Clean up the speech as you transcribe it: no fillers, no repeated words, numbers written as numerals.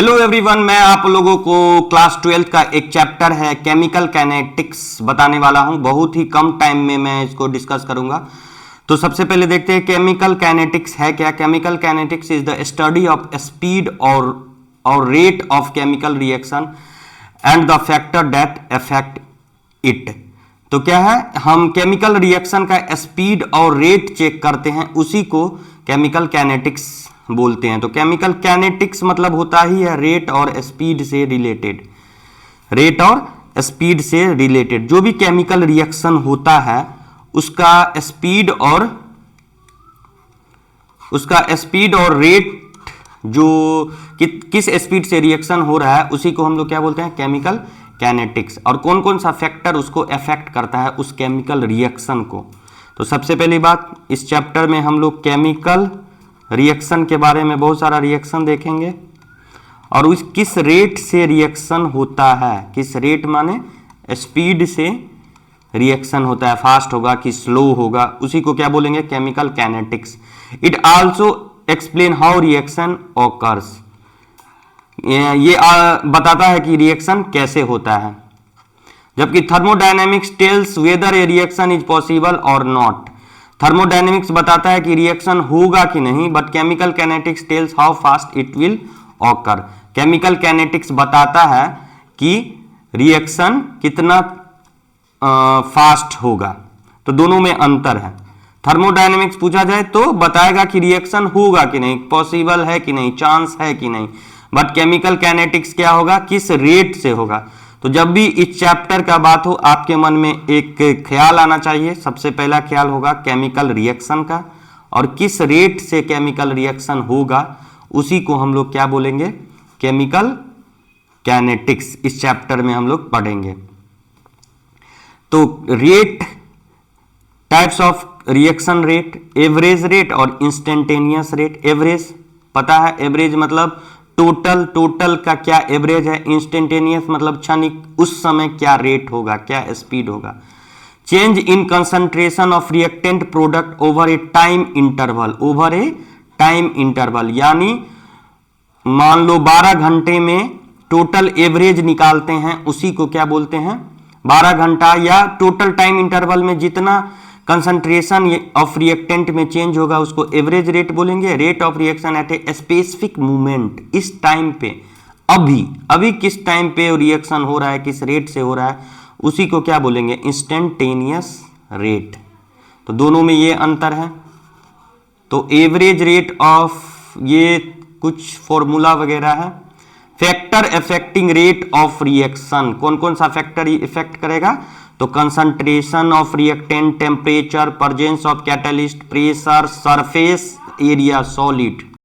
Hello everyone, मैं आप लोगों को क्लास 12 का एक चैप्टर है केमिकल काइनेटिक्स बताने वाला हूं। बहुत ही कम टाइम में मैं इसको डिस्कस करूंगा। तो सबसे पहले देखते हैं केमिकल काइनेटिक्स है क्या। Chemical kinetics is the study of speed और rate of chemical reaction and the factor that affect it. तो क्या है, हम केमिकल रिएक्शन का स्पीड और रेट चेक करते हैं, उसी को केमिकल काइनेटिक्स बोलते हैं। तो केमिकल काइनेटिक्स मतलब होता ही है रेट और स्पीड से रिलेटेड। रेट और स्पीड से रिलेटेड जो भी केमिकल रिएक्शन होता है उसका स्पीड और रेट, जो किस स्पीड से रिएक्शन हो रहा है उसी को हम लोग क्या बोलते हैं, केमिकल काइनेटिक्स। और कौन कौन सा फैक्टर उसको अफेक्ट करता है उस केमिकल रिएक्शन को। तो सबसे पहली बात, इस चैप्टर में हम लोग केमिकल रिएक्शन के बारे में बहुत सारा रिएक्शन देखेंगे और उस किस रेट से रिएक्शन होता है। किस रेट माने स्पीड से रिएक्शन होता है, फास्ट होगा कि स्लो होगा, उसी को क्या बोलेंगे, chemical kinetics. It also explain how reaction occurs. ये बताता है कि रिएक्शन कैसे होता है। जबकि thermodynamics tells whether a reaction is possible और नॉट। थर्मोडायनेमिक्स बताता है कि रिएक्शन होगा कि नहीं, but chemical kinetics tells how fast it will occur. Chemical kinetics बताता है कि रिएक्शन कितना फास्ट होगा। तो दोनों में अंतर है। थर्मोडायनेमिक्स पूछा जाए तो बताएगा कि रिएक्शन होगा कि नहीं, पॉसिबल है कि नहीं, चांस है कि नहीं, बट केमिकल काइनेटिक्स क्या होगा, किस रेट से होगा। तो जब भी इस चैप्टर का बात हो आपके मन में एक ख्याल आना चाहिए। सबसे पहला ख्याल होगा केमिकल रिएक्शन का, और किस रेट से केमिकल रिएक्शन होगा उसी को हम लोग क्या बोलेंगे, केमिकल काइनेटिक्स। इस चैप्टर में हम लोग पढ़ेंगे। तो rate, types of reaction rate, average rate और इंस्टेंटेनियस रेट। एवरेज पता है, एवरेज मतलब टोटल का क्या एवरेज है। इंस्टेंटेनियस मतलब क्षणिक, उस समय क्या रेट होगा, क्या स्पीड होगा। Change in concentration of reactant product over A time interval. Over A time interval यानी मान लो 12 घंटे में टोटल एवरेज निकालते हैं, उसी को क्या बोलते हैं, 12 घंटा या टोटल टाइम इंटरवल में जितना कंसंट्रेशन ऑफ रिएक्टेंट में चेंज होगा उसको एवरेज रेट बोलेंगे। Rate of reaction at a specific moment, इस टाइम पे, अभी किस टाइम पे रिएक्शन हो रहा है, किस रेट से हो रहा है, उसी को क्या बोलेंगे, इंस्टेंटेनियस रेट। तो दोनों में ये अंतर है। तो एवरेज रेट ऑफ, ये कुछ फॉर्मूला वगैरह है। Factor affecting rate of reaction, कौन कौन सा फैक्टर इफेक्ट करेगा, तो concentration of reactant, temperature, presence of catalyst, pressure, surface area, solid.